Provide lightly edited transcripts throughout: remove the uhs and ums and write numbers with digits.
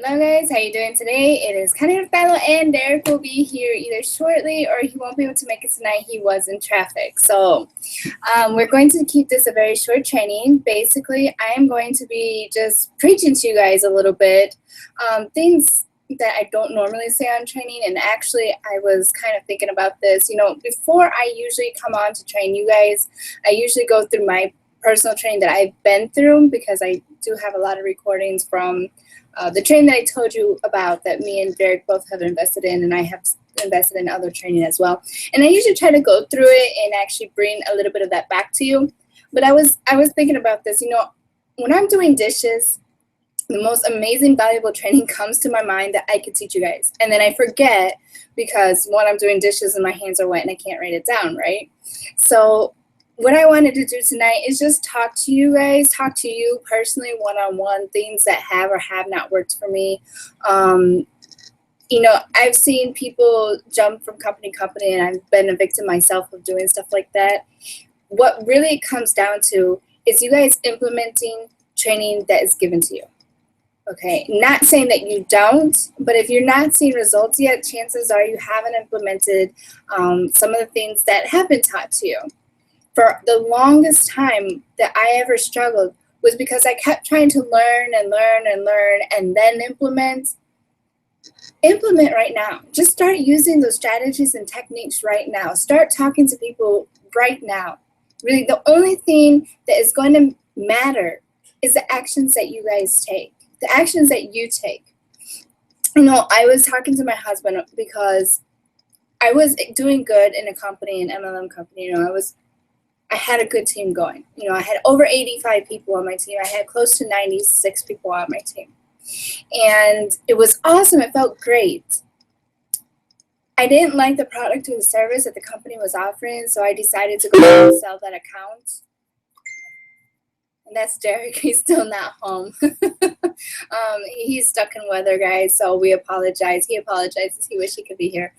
Hello guys, how you doing today? It is Connie Fellow and Derek will be here either shortly or he won't be able to make it tonight. He was in traffic. So we're going to keep this a very short training. Basically, I am going to be just preaching to you guys a little bit. Things that I don't normally say on training, and actually I was kind of thinking about this. Before I usually come on to train you guys, I usually go through my personal training that I've been through because I do have a lot of recordings from the training that I told you about that me and Derek both have invested in, and I have invested in other training as well. And I usually try to go through it and actually bring a little bit of that back to you. But I was thinking about this. When I'm doing dishes, the most amazing, valuable training comes to my mind that I could teach you guys. And then I forget because, one, I'm doing dishes and my hands are wet and I can't write it down, right? So what I wanted to do tonight is just talk to you guys, talk to you personally, one-on-one, things that have or have not worked for me. I've seen people jump from company to company, and I've been a victim myself of doing stuff like that. What really it comes down to is you guys implementing training that is given to you. Okay, not saying that you don't, but if you're not seeing results yet, chances are you haven't implemented some of the things that have been taught to you. For the longest time that I ever struggled was because I kept trying to learn and learn and learn and then implement. Implement right now. Just start using those strategies and techniques right now. Start talking to people right now. Really, the only thing that is going to matter is the actions that you guys take, the actions that you take. I was talking to my husband because I was doing good in a company, an MLM company. I had a good team going. I had over 85 people on my team. I had close to 96 people on my team. And it was awesome. It felt great. I didn't like the product or the service that the company was offering, so I decided to go and sell that account. And that's Derek. He's still not home. He's stuck in weather, guys, so we apologize. He apologizes. He wished he could be here.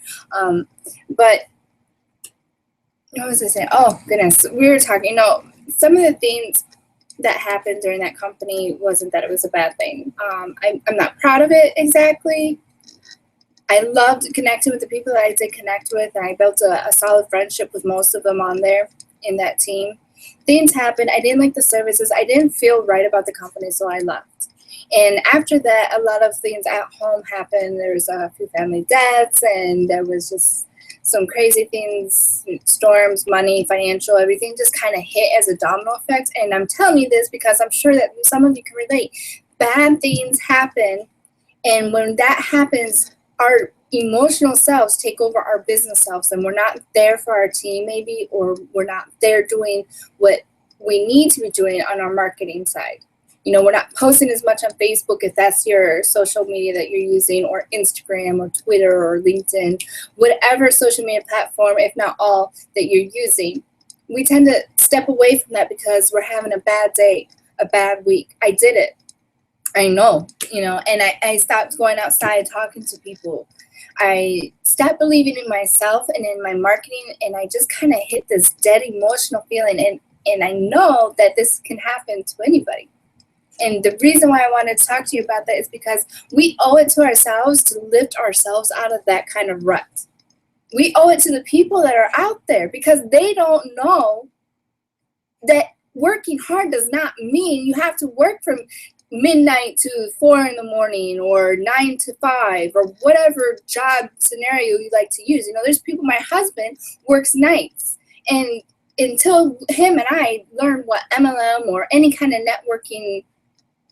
But what was I saying? Oh, goodness. We were talking, some of the things that happened during that company wasn't that it was a bad thing. I'm not proud of it exactly. I loved connecting with the people that I did connect with, and I built a solid friendship with most of them on there in that team. Things happened. I didn't like the services. I didn't feel right about the company, so I left. And after that, a lot of things at home happened. There was a few family deaths, and there was just some crazy things, storms, money, financial, everything just kind of hit as a domino effect. And I'm telling you this because I'm sure that some of you can relate. Bad things happen, and when that happens, our emotional selves take over our business selves, and we're not there for our team maybe, or we're not there doing what we need to be doing on our marketing side. We're not posting as much on Facebook if that's your social media that you're using, or Instagram or Twitter or LinkedIn, whatever social media platform, if not all, that you're using. We tend to step away from that because we're having a bad day, a bad week. I did it. I know, and I stopped going outside talking to people. I stopped believing in myself and in my marketing, and I just kind of hit this dead emotional feeling. And I know that this can happen to anybody. And the reason why I wanted to talk to you about that is because we owe it to ourselves to lift ourselves out of that kind of rut. We owe it to the people that are out there because they don't know that working hard does not mean you have to work from midnight to 4 in the morning or 9 to 5 or whatever job scenario you like to use. There's people, my husband works nights, and until him and I learned what MLM or any kind of networking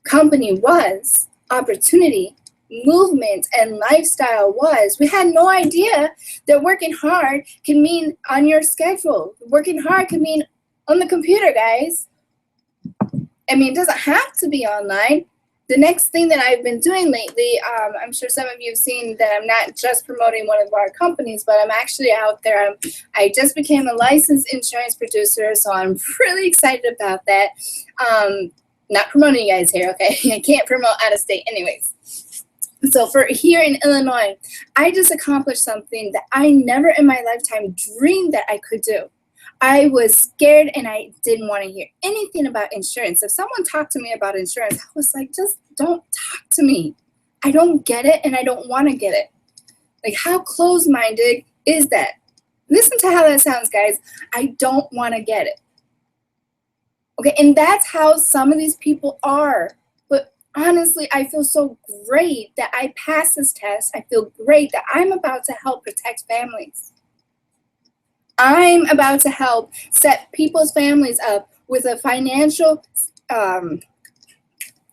company was, opportunity, movement, and lifestyle was, we had no idea that working hard can mean on your schedule. Working hard can mean on the computer, guys. It doesn't have to be online. The next thing that I've been doing lately, I'm sure some of you have seen that I'm not just promoting one of our companies, but I'm actually out there. I just became a licensed insurance producer, so I'm really excited about that. Not promoting you guys here, okay? I can't promote out of state anyways. So for here in Illinois, I just accomplished something that I never in my lifetime dreamed that I could do. I was scared and I didn't want to hear anything about insurance. If someone talked to me about insurance, I was like, just don't talk to me. I don't get it, and I don't want to get it. Like, how closed-minded is that? Listen to how that sounds, guys. I don't want to get it. Okay, and that's how some of these people are. But honestly, I feel so great that I passed this test. I feel great that I'm about to help protect families. I'm about to help set people's families up with a financial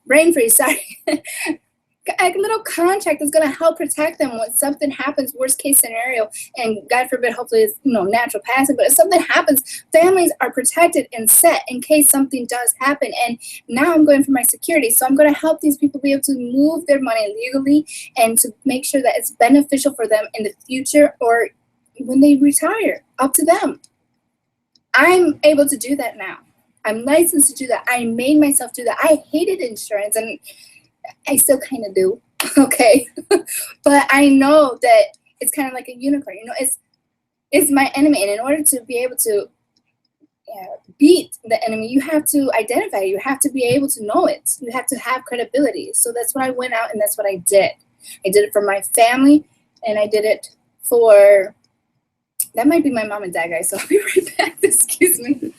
brain freeze, sorry. A little contract that's going to help protect them when something happens, worst case scenario, and God forbid, hopefully it's natural passing, but if something happens, families are protected and set in case something does happen. And now I'm going for my security, so I'm going to help these people be able to move their money legally and to make sure that it's beneficial for them in the future or when they retire, up to them. I'm able to do that now. I'm licensed to do that. I made myself do that. I hated insurance, and I still kind of do, okay? But I know that it's kind of like a unicorn. It's my enemy, and in order to be able to beat the enemy, you have to identify it. You have to be able to know it. You have to have credibility. So that's what I went out, and that's what I did. I did it for my family, and I did it for, that might be my mom and dad, guys, so I'll be right back. Excuse me.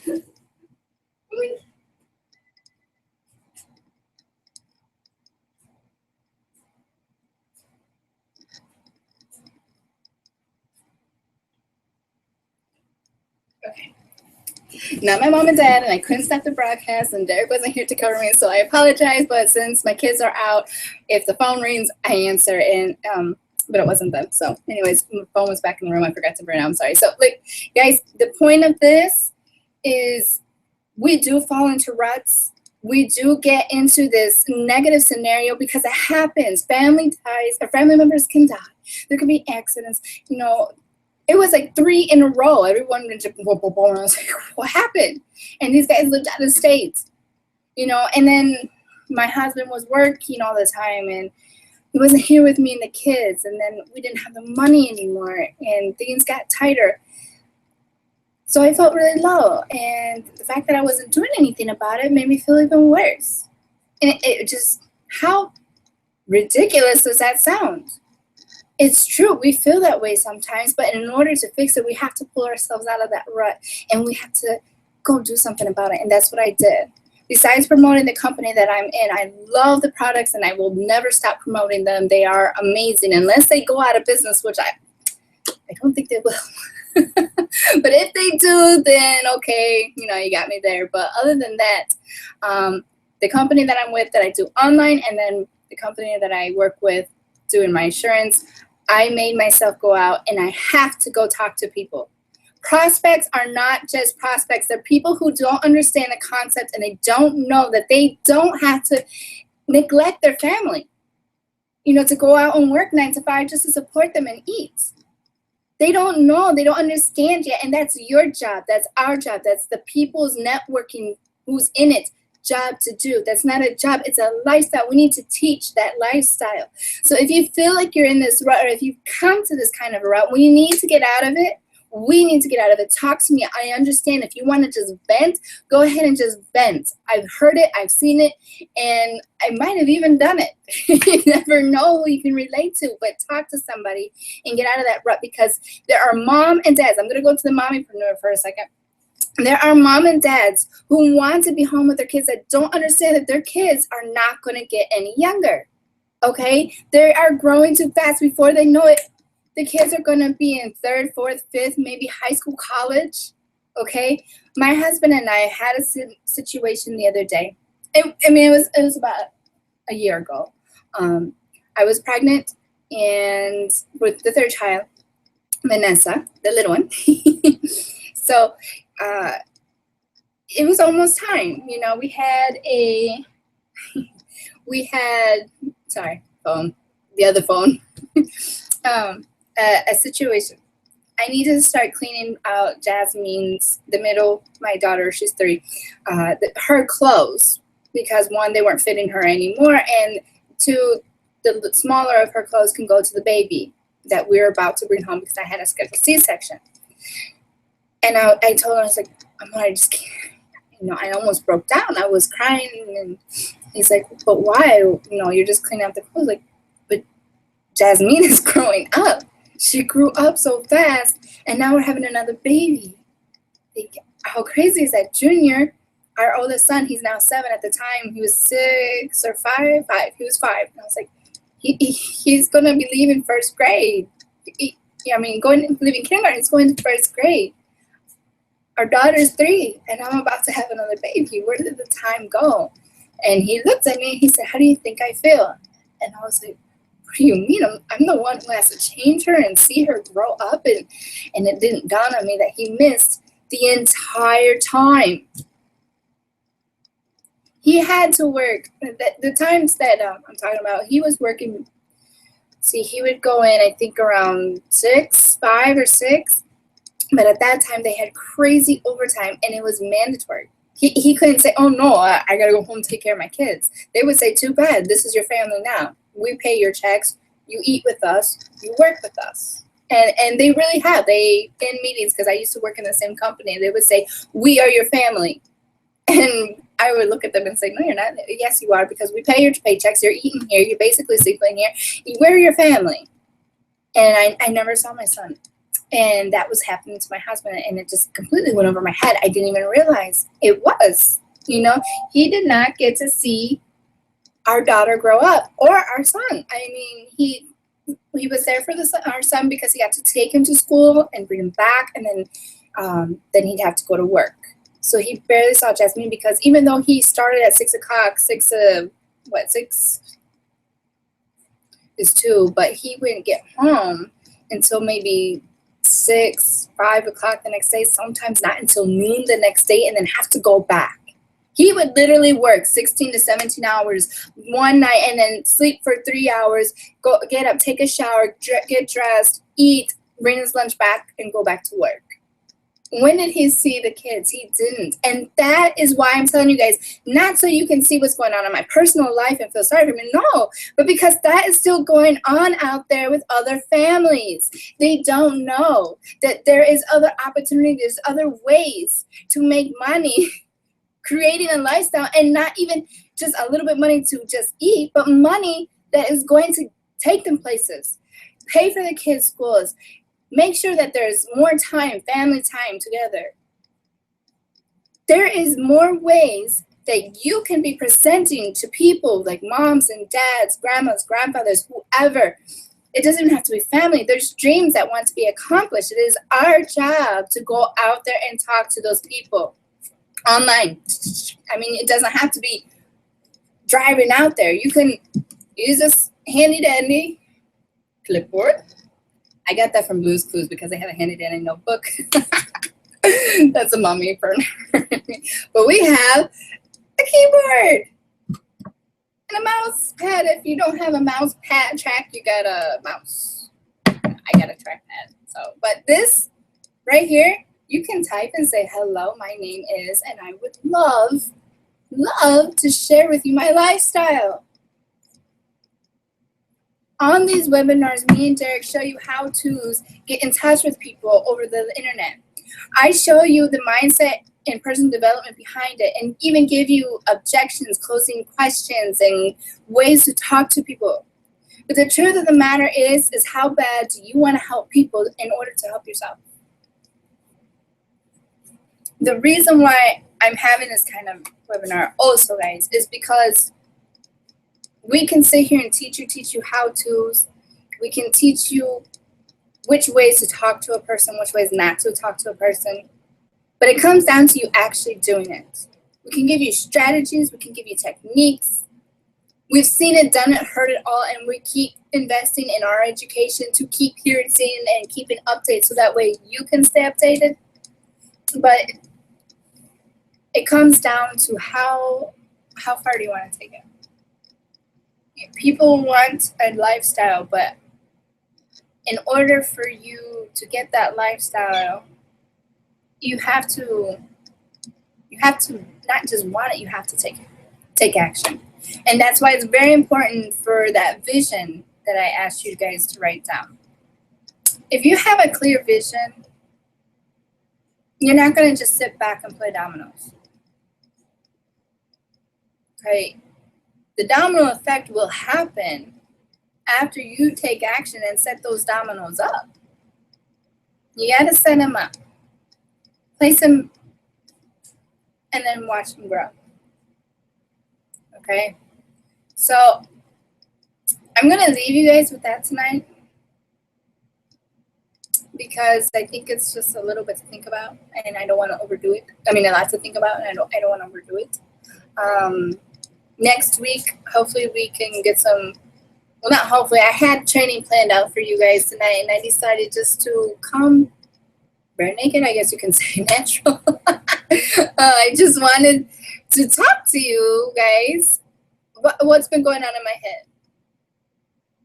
Okay. Not my mom and dad, and I couldn't stop the broadcast, and Derek wasn't here to cover me, so I apologize. But since my kids are out, if the phone rings, I answer, and but it wasn't them. So anyways, my phone was back in the room. I forgot to bring it. I'm sorry. So, like, guys, the point of this is we do fall into ruts. We do get into this negative scenario because it happens. Family ties, or family members can die. There can be accidents. It was like 3 in a row. Everyone went to, and I was like, what happened? And these guys lived out of state, and then my husband was working all the time, and he wasn't here with me and the kids, and then we didn't have the money anymore, and things got tighter. So I felt really low, and the fact that I wasn't doing anything about it made me feel even worse. And it just, how ridiculous does that sound? It's true, we feel that way sometimes, but in order to fix it, we have to pull ourselves out of that rut, and we have to go do something about it, and that's what I did. Besides promoting the company that I'm in, I love the products, and I will never stop promoting them. They are amazing, unless they go out of business, which I don't think they will. But if they do, then okay, you got me there. But other than that, the company that I'm with, that I do online, and then the company that I work with doing my insurance, I made myself go out, and I have to go talk to people. Prospects are not just prospects. They're people who don't understand the concept, and they don't know that they don't have to neglect their family, to go out and work 9 to 5 just to support them and eat. They don't know. They don't understand yet, and that's your job. That's our job. That's the people's networking who's in it job to do. That's not a job. It's a lifestyle. We need to teach that lifestyle. So if you feel like you're in this rut, or if you've come to this kind of a rut, we need to get out of it. We need to get out of it. Talk to me. I understand. If you want to just vent, go ahead and just vent. I've heard it. I've seen it. And I might have even done it. You never know who you can relate to. But talk to somebody and get out of that rut, because there are mom and dads. I'm going to go to the mommypreneur for a second. There are mom and dads who want to be home with their kids that don't understand that their kids are not going to get any younger. Okay? They are growing too fast. Before they know it, the kids are going to be in 3rd, 4th, 5th, maybe high school, college. Okay? My husband and I had a situation the other day. It was about a year ago. I was pregnant, and with the 3rd child, Vanessa, the little one. So it was almost time. The other phone. A situation. I need to start cleaning out Jasmine's, the middle, my daughter, she's 3, her clothes, because 1, they weren't fitting her anymore, and 2, the smaller of her clothes can go to the baby that we're about to bring home, because I had a scheduled C-section. And I told her, I was like, I just can't, I almost broke down. I was crying, and he's like, but why? You're just cleaning out the clothes. Like, Jasmine is growing up. She grew up so fast, and now we're having another baby. Like, how crazy is that? Junior, our oldest son, he's now 7. At the time, he was 6 or 5. 5. He was 5. And I was like, he's going to be leaving first grade. Leaving kindergarten, he's going to first grade. Our daughter's 3, and I'm about to have another baby. Where did the time go? And he looked at me and he said, how do you think I feel? And I was like, what do you mean? I'm the one who has to change her and see her grow up. And it didn't dawn on me that he missed the entire time. He had to work. The times that I'm talking about, he was working. See, he would go in, I think, around 5 or 6. But at that time, they had crazy overtime, and it was mandatory. He couldn't say, oh, no, I got to go home and take care of my kids. They would say, too bad. This is your family now. We pay your checks. You eat with us. You work with us. And they really have. They, in meetings, because I used to work in the same company, they would say, we are your family. And I would look at them and say, no, you're not. Yes, you are, because we pay your paychecks. You're eating here. You're basically sleeping here. We're your family. And I never saw my son. And that was happening to my husband, and it just completely went over my head. I didn't even realize it was. He did not get to see our daughter grow up, or our son. I mean, he was there for our son because he got to take him to school and bring him back, and then he'd have to go to work. So he barely saw Jasmine, because even though he started at 6 o'clock, 6 is 2, but he wouldn't get home until maybe 5 o'clock the next day, sometimes not until noon the next day, and then have to go back. He would literally work 16 to 17 hours one night, and then sleep for 3 hours, go get up, take a shower, get dressed, eat, bring his lunch back, and go back to work. When did he see the kids? He didn't. And that is why I'm telling you guys, not so you can see what's going on in my personal life and feel sorry for me, no, but because that is still going on out there with other families. They don't know that there is other opportunities, other ways to make money, creating a lifestyle, and not even just a little bit of money to just eat, but money that is going to take them places, pay for the kids' schools, make sure that there's more time, family time together. There is more ways that you can be presenting to people like moms and dads, grandmas, grandfathers, whoever. It doesn't even have to be family. There's dreams that want to be accomplished. It is our job to go out there and talk to those people online. I mean, it doesn't have to be driving out there. You can use this handy dandy clipboard. I got that from Blue's Clues because they have a handy dandy notebook. That's a mommy for But we have a keyboard and a mouse pad. If you don't have a mouse pad track, you got a mouse. I got a trackpad. But this right here, you can type and say, hello, my name is, and I would love to share with you my lifestyle. On these webinars, me and Derek show you how to get in touch with people over the internet. I show you the mindset and personal development behind it, and even give you objections, closing questions, and ways to talk to people. But the truth of the matter is how bad do you want to help people in order to help yourself? The reason why I'm having this kind of webinar also, guys, is because we can sit here and teach you how-tos. We can teach you which ways to talk to a person, which ways not to talk to a person. But it comes down to you actually doing it. We can give you strategies. We can give you techniques. We've seen it, done it, heard it all, and we keep investing in our education to keep hearing, seeing, and keeping updates so that way you can stay updated. But it comes down to how far do you want to take it? People want a lifestyle, but in order for you to get that lifestyle, you have to not just want it, you have to take action. And that's why it's very important for that vision that I asked you guys to write down. If you have a clear vision, you're not going to just sit back and play dominoes. Okay? The domino effect will happen, after you take action and set those dominoes up. You got to set them up, place them, and then watch them grow. Okay? So I'm going to leave you guys with that tonight because I think it's just a little bit to think about, and I don't want to overdo it. I mean, a lot to think about, and I don't want to overdo it. Next week, hopefully we can get some, well, not hopefully, I had training planned out for you guys tonight, and I decided just to come bare naked, I guess you can say, natural. I just wanted to talk to you guys. What's been going on in my head?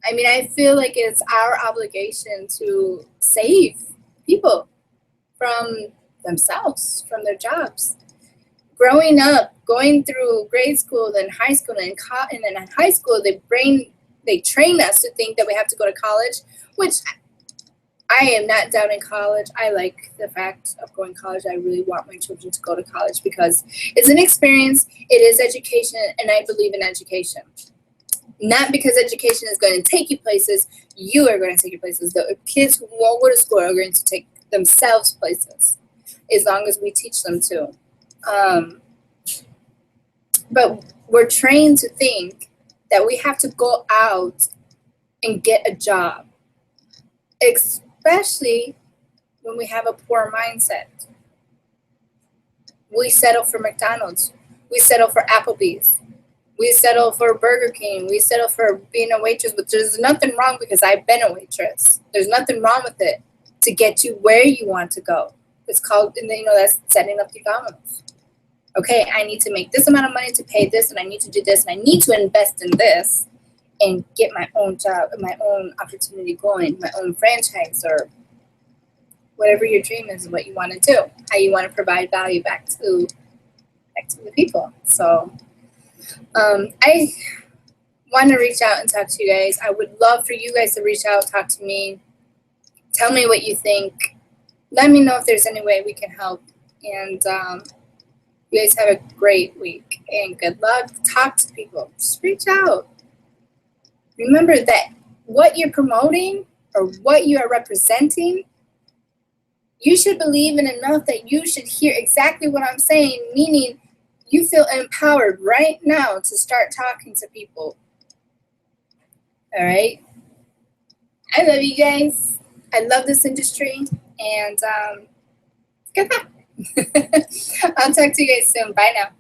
I mean, I feel like it's our obligation to save people from themselves, from their jobs. Growing up, going through grade school, then high school, and then in high school, they train us to think that we have to go to college, which I am not down in college. I like the fact of going to college. I really want my children to go to college because it's an experience, it is education, and I believe in education. Not because education is going to take you places, you are going to take you places. The kids who won't go to school are going to take themselves places, as long as we teach them to. But we're trained to think that we have to go out and get a job, especially when we have a poor mindset. We settle for McDonald's. We settle for Applebee's. We settle for Burger King. We settle for being a waitress, but there's nothing wrong because I've been a waitress. There's nothing wrong with it to get you where you want to go. It's called, that's setting up the dominoes. Okay, I need to make this amount of money to pay this, and I need to do this, and I need to invest in this and get my own job, my own opportunity going, my own franchise, or whatever your dream is, what you want to do, how you want to provide value back to the people. So I want to reach out and talk to you guys. I would love for you guys to reach out, talk to me, tell me what you think. Let me know if there's any way we can help. And you guys have a great week and good luck. Talk to people. Just reach out. Remember that what you're promoting or what you are representing, you should believe in enough that you should hear exactly what I'm saying, meaning you feel empowered right now to start talking to people. All right? I love you guys. I love this industry. And good luck. I'll talk to you guys soon. Bye now.